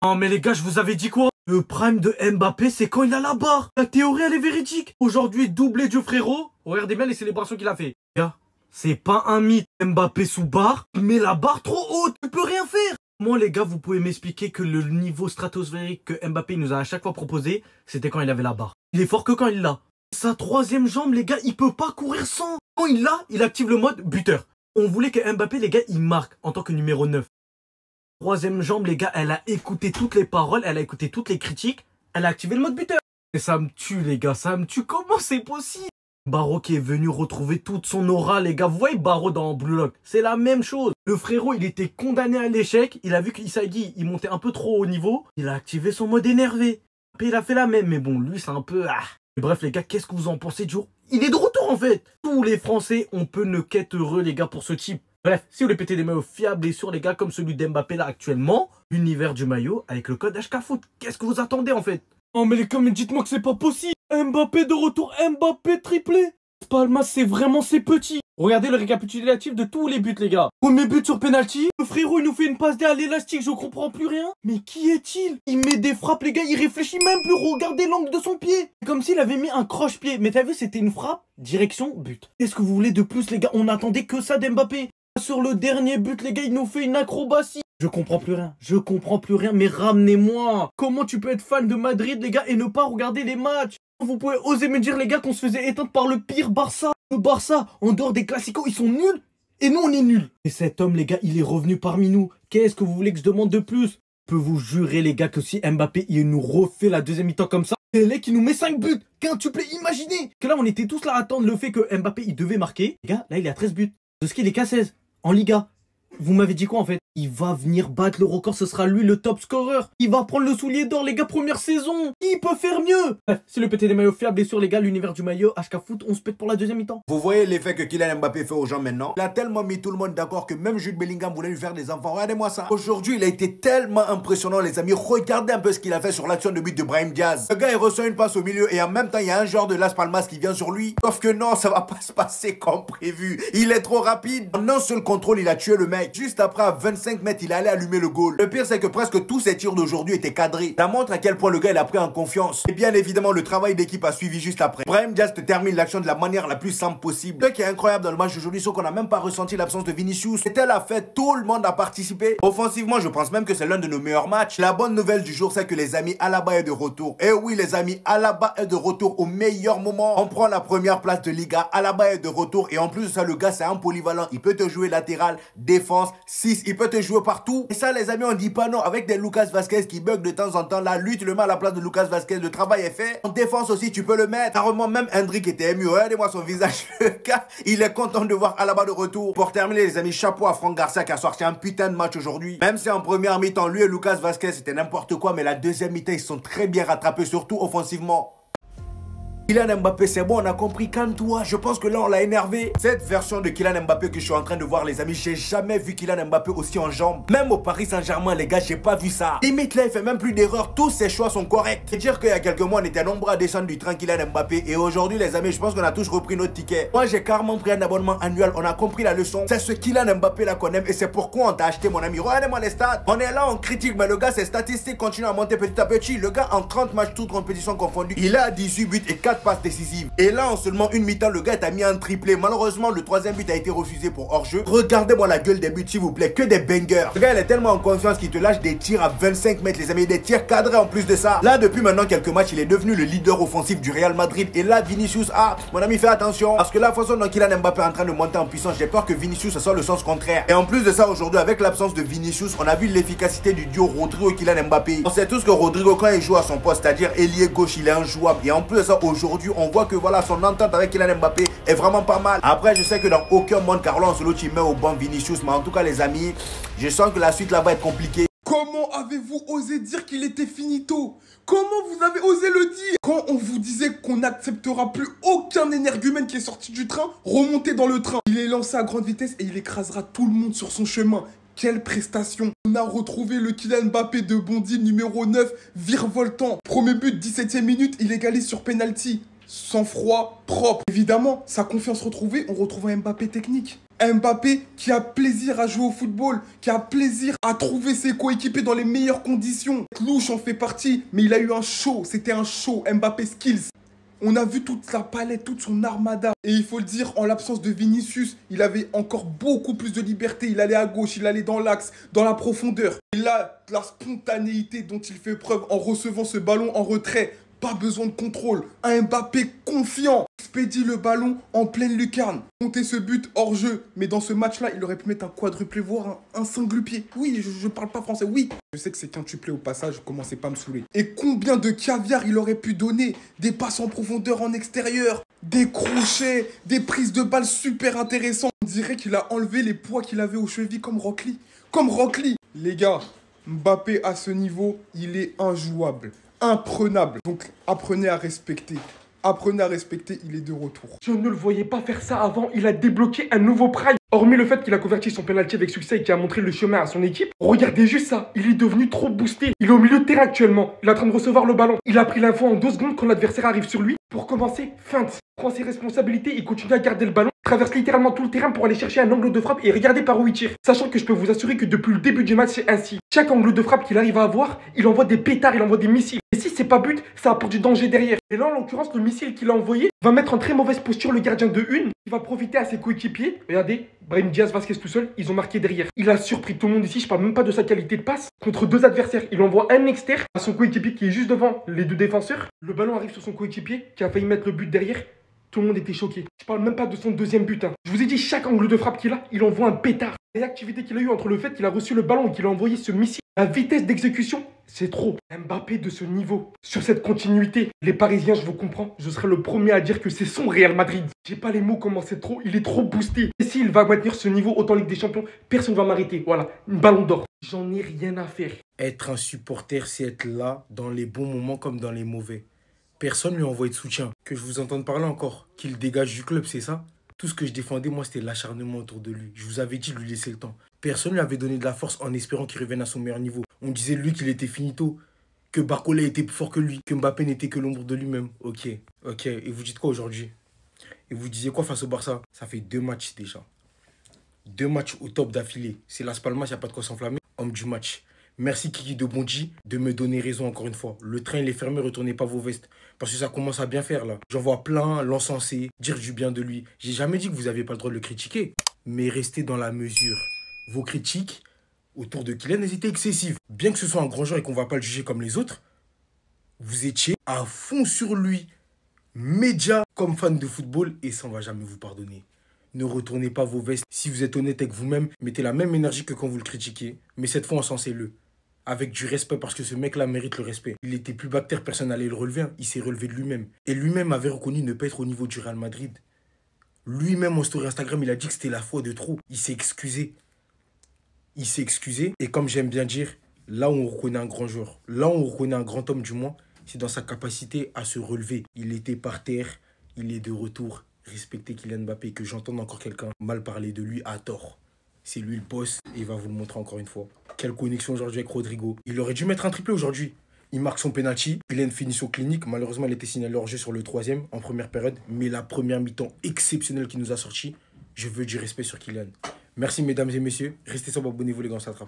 Non mais les gars, je vous avais dit quoi? Le prime de Mbappé, c'est quand il a la barre. La théorie, elle est véridique. Aujourd'hui, doublé du frérot. Regardez bien les célébrations qu'il a fait. Les gars, c'est pas un mythe. Mbappé sous barre, mais la barre trop haute. Tu peux rien faire. Moi, les gars, vous pouvez m'expliquer que le niveau stratosphérique que Mbappé nous a à chaque fois proposé, c'était quand il avait la barre. Il est fort que quand il l'a. Sa troisième jambe, les gars, il peut pas courir sans. Quand il l'a, il active le mode buteur. On voulait que Mbappé, les gars, il marque en tant que numéro 9. Troisième jambe, les gars, elle a écouté toutes les paroles, elle a écouté toutes les critiques, elle a activé le mode buteur. Et ça me tue, les gars, ça me tue. Comment c'est possible? Barreau qui est venu retrouver toute son aura, les gars. Vous voyez Barreau dans Blue Lock? C'est la même chose. Le frérot, il était condamné à l'échec. Il a vu qu'Isagui, il montait un peu trop haut niveau. Il a activé son mode énervé. Puis il a fait la même, mais bon, lui, c'est un peu... Et bref, les gars, qu'est-ce que vous en pensez du jour? Il est de retour, en fait. Tous les Français, on peut ne qu'être heureux, les gars, pour ce type. Bref, si vous voulez péter des maillots fiables et sûrs, les gars, comme celui d'Mbappé là actuellement, l'univers du maillot avec le code HKFoot. Qu'est-ce que vous attendez en fait? Oh mais les gars, mais dites-moi que c'est pas possible. Mbappé de retour, Mbappé triplé. Palmas, c'est vraiment ses petits. Regardez le récapitulatif de tous les buts, les gars. Premier but sur penalty. Le frérot, il nous fait une passe D à l'élastique, je comprends plus rien. Mais qui est-il? Il met des frappes, les gars, il réfléchit même plus. Regardez l'angle de son pied. C'est comme s'il avait mis un croche-pied. Mais t'as vu, c'était une frappe, direction, but. Qu'est-ce que vous voulez de plus, les gars? On attendait que ça d'Mbappé. Sur le dernier but, les gars, il nous fait une acrobatie. Je comprends plus rien. Je comprends plus rien, mais ramenez-moi. Comment tu peux être fan de Madrid, les gars, et ne pas regarder les matchs? Vous pouvez oser me dire, les gars, qu'on se faisait éteindre par le pire Barça. Le Barça, en dehors des classicos, ils sont nuls. Et nous, on est nuls. Et cet homme, les gars, il est revenu parmi nous. Qu'est-ce que vous voulez que je demande de plus? Je peux vous jurer, les gars, que si Mbappé, il nous refait la deuxième mi-temps comme ça, Pelé qui nous met 5 buts. Quintuplé, imaginez. Que là, on était tous là à attendre le fait que Mbappé, il devait marquer. Les gars, là, il est à 13 buts. De ce qu'il est qu'à 16. En Liga. Vous m'avez dit quoi en fait? Il va venir battre le record, ce sera lui le top scorer. Il va prendre le soulier d'or, les gars, première saison. Qui peut faire mieux? Bref, c'est le pété des maillots fiables et sur les gars, l'univers du maillot, HKFoot, on se pète pour la deuxième mi-temps. Vous voyez l'effet que Kylian Mbappé fait aux gens maintenant? Il a tellement mis tout le monde d'accord que même Jude Bellingham voulait lui faire des enfants. Regardez-moi ça. Aujourd'hui, il a été tellement impressionnant, les amis. Regardez un peu ce qu'il a fait sur l'action de but de Brahim Diaz. Le gars, il reçoit une passe au milieu et en même temps, il y a un joueur de Las Palmas qui vient sur lui. Sauf que non, ça va pas se passer comme prévu. Il est trop rapide. En un seul contrôle, il a tué le mec. Juste après, à 25 mètres, il allait allumer le goal. Le pire, c'est que presque tous ses tirs d'aujourd'hui étaient cadrés. Ça montre à quel point le gars, il a pris en confiance. Et bien évidemment, le travail d'équipe a suivi juste après. Brahim Diaz termine l'action de la manière la plus simple possible. Ce qui est incroyable dans le match d'aujourd'hui, c'est qu'on n'a même pas ressenti l'absence de Vinicius. C'était la fête, tout le monde a participé. Offensivement, je pense même que c'est l'un de nos meilleurs matchs. La bonne nouvelle du jour, c'est que les amis, Alaba est de retour. Et oui, les amis, Alaba est de retour au meilleur moment. On prend la première place de Liga. Alaba est de retour. Et en plus de ça, le gars, c'est un polyvalent. Il peut te jouer latéral, défense, 6. Il peut te jouer partout. Et ça, les amis, on dit pas non. Avec des Lucas Vazquez qui bug de temps en temps, là, lui, tu le mets à la place de Lucas Vazquez. Le travail est fait. En défense aussi, tu peux le mettre. Carrément, même Hendrik était ému. Regardez-moi son visage. Le gars, il est content de voir Alaba de retour. Pour terminer, les amis, chapeau à Franck Garcia qui a sorti un putain de match aujourd'hui. Même si en première mi-temps, lui et Lucas Vazquez, c'était n'importe quoi. Mais la deuxième mi-temps, ils sont très bien rattrapés, surtout offensivement. Kylian Mbappé, c'est bon, on a compris, calme-toi. Je pense que là, on l'a énervé. Cette version de Kylian Mbappé que je suis en train de voir, les amis, j'ai jamais vu Kylian Mbappé aussi en jambes. Même au Paris Saint-Germain, les gars, j'ai pas vu ça. Limite, là, il fait même plus d'erreurs. Tous ses choix sont corrects. C'est dire qu'il y a quelques mois, on était nombreux à descendre du train Kylian Mbappé. Et aujourd'hui, les amis, je pense qu'on a tous repris notre ticket. Moi, j'ai carrément pris un abonnement annuel. On a compris la leçon. C'est ce Kylian Mbappé là qu'on aime. Et c'est pourquoi on t'a acheté, mon ami. Regardez-moi les stats. On est là, on critique, mais le gars, ses statistiques continuent à monter petit à petit. Le gars, en 30 matchs, toutes compétitions confondues, il a 18 buts et 4 passes décisives. Et là, en seulement une mi-temps, le gars t'a mis un triplé. Malheureusement, le troisième but a été refusé pour hors-jeu. Regardez-moi la gueule des buts, s'il vous plaît. Que des bangers. Le gars, il est tellement en confiance qu'il te lâche des tirs à 25 mètres, les amis. Des tirs cadrés en plus de ça. Là, depuis maintenant quelques matchs, il est devenu le leader offensif du Real Madrid. Et là, Vinicius, mon ami, fais attention. Parce que la façon dont Kylian Mbappé est en train de monter en puissance, j'ai peur que Vinicius, ça soit le sens contraire. Et en plus de ça, aujourd'hui, avec l'absence de Vinicius, on a vu l'efficacité du duo Rodrigo et Kylian Mbappé. On sait tous que Rodrigo, quand il joue à son poste, c'est-à-dire ailier gauche, il est injouable. Et en plus de ça, aujourd'hui, on voit que voilà, son entente avec Kylian Mbappé est vraiment pas mal. Après, je sais que dans aucun monde, Carlo Ancelotti met au banc Vinicius. Mais en tout cas, les amis, je sens que la suite là va être compliquée. Comment avez-vous osé dire qu'il était finito? Comment vous avez osé le dire? Quand on vous disait qu'on n'acceptera plus aucun énergumène qui est sorti du train, remontez dans le train. Il est lancé à grande vitesse et il écrasera tout le monde sur son chemin. Quelle prestation! On a retrouvé le Kylian Mbappé de Bondy numéro 9, virevoltant. Premier but, 17e minute, il égalise sur penalty. Sans froid, propre. Évidemment, sa confiance retrouvée, on retrouve un Mbappé technique. Mbappé qui a plaisir à jouer au football, qui a plaisir à trouver ses coéquipiers dans les meilleures conditions. Louche en fait partie, mais il a eu un show, c'était un show, Mbappé Skills. On a vu toute sa palette, toute son armada. Et il faut le dire, en l'absence de Vinicius, il avait encore beaucoup plus de liberté. Il allait à gauche, il allait dans l'axe, dans la profondeur. Et là, la spontanéité dont il fait preuve en recevant ce ballon en retrait. Pas besoin de contrôle. Un Mbappé confiant. Expédie le ballon en pleine lucarne. Compter ce but hors jeu. Mais dans ce match-là, il aurait pu mettre un quadruplé, voire un singlupié. Oui, je parle pas français, oui. Je sais que c'est quintuplé au passage, commencez pas à me saouler. Et combien de caviar il aurait pu donner? Des passes en profondeur en extérieur, des crochets, des prises de balles super intéressantes. On dirait qu'il a enlevé les poids qu'il avait aux chevilles comme Rock Lee. Comme Rock Lee. Les gars, Mbappé à ce niveau, il est injouable. Imprenable. Donc apprenez à respecter. Apprenez à respecter, il est de retour. Je ne le voyais pas faire ça avant, il a débloqué un nouveau prime. Hormis le fait qu'il a converti son penalty avec succès et qu'il a montré le chemin à son équipe, regardez juste ça, il est devenu trop boosté. Il est au milieu de terrain actuellement, il est en train de recevoir le ballon. Il a pris l'info en 2 secondes quand l'adversaire arrive sur lui. Pour commencer, feinte, prend ses responsabilités et continue à garder le ballon. Traverse littéralement tout le terrain pour aller chercher un angle de frappe et regarder par où il tire. Sachant que je peux vous assurer que depuis le début du match, c'est ainsi. Chaque angle de frappe qu'il arrive à avoir, il envoie des pétards, il envoie des missiles. Et si c'est pas but, ça apporte du danger derrière. Et là, en l'occurrence, le missile qu'il a envoyé va mettre en très mauvaise posture le gardien de une. Il va profiter à ses coéquipiers. Regardez, Brahim Diaz, Vasquez tout seul, ils ont marqué derrière. Il a surpris tout le monde ici, je parle même pas de sa qualité de passe. Contre 2 adversaires, il envoie un externe à son coéquipier qui est juste devant les 2 défenseurs. Le ballon arrive sur son coéquipier qui a failli mettre le but derrière. Tout le monde était choqué. Je parle même pas de son 2e but. Je vous ai dit, chaque angle de frappe qu'il a, il envoie un pétard. La réactivité qu'il a eu entre le fait qu'il a reçu le ballon et qu'il a envoyé ce missile, la vitesse d'exécution, c'est trop. Mbappé de ce niveau, sur cette continuité, les Parisiens, je vous comprends, je serai le premier à dire que c'est son Real Madrid. J'ai pas les mots comment c'est trop, il est trop boosté. Et s'il va maintenir ce niveau autant Ligue des Champions, personne va m'arrêter. Voilà, une ballon d'or. J'en ai rien à faire. Être un supporter, c'est être là dans les bons moments comme dans les mauvais. Personne lui a envoyé de soutien. Que je vous entende parler encore. Qu'il dégage du club, c'est ça? Tout ce que je défendais, moi, c'était l'acharnement autour de lui. Je vous avais dit de lui laisser le temps. Personne lui avait donné de la force en espérant qu'il revienne à son meilleur niveau. On disait de lui qu'il était finito, que Barcola était plus fort que lui, que Mbappé n'était que l'ombre de lui-même. Ok. Et vous dites quoi aujourd'hui? Et vous disiez quoi face au Barça? Ça fait 2 matchs déjà. 2 matchs au top d'affilée. C'est Las Palmas, il n'y a pas de quoi s'enflammer. Homme du match. Merci Kiki de Bondy de me donner raison encore une fois. Le train il est fermé, retournez pas vos vestes. Parce que ça commence à bien faire là. J'en vois plein l'encenser, dire du bien de lui. J'ai jamais dit que vous n'aviez pas le droit de le critiquer. Mais restez dans la mesure. Vos critiques autour de Kylian, elles étaient excessives. Bien que ce soit un grand joueur et qu'on ne va pas le juger comme les autres, vous étiez à fond sur lui. Média comme fan de football et ça on va jamais vous pardonner. Ne retournez pas vos vestes. Si vous êtes honnête avec vous-même, mettez la même énergie que quand vous le critiquez. Mais cette fois, encensez-le. Avec du respect, parce que ce mec-là mérite le respect. Il était plus bactère, personne n'allait le relever. Il s'est relevé de lui-même. Et lui-même avait reconnu ne pas être au niveau du Real Madrid. Lui-même, en story Instagram, il a dit que c'était la foi de trop. Il s'est excusé. Il s'est excusé. Et comme j'aime bien dire, là où on reconnaît un grand joueur, là où on reconnaît un grand homme du moins, c'est dans sa capacité à se relever. Il était par terre, il est de retour. Respectez Kylian Mbappé, que j'entende encore quelqu'un mal parler de lui à tort. C'est lui le boss et il va vous le montrer encore une fois. Quelle connexion aujourd'hui avec Rodrigo. Il aurait dû mettre un triplé aujourd'hui. Il marque son penalty. Il a une finition clinique. Malheureusement, il a été signalé hors jeu sur le 3e en première période. Mais la première mi-temps exceptionnelle qui nous a sorti, je veux du respect sur Kylian. Merci mesdames et messieurs. Restez sur, abonnez-vous les gars, on s'attrape.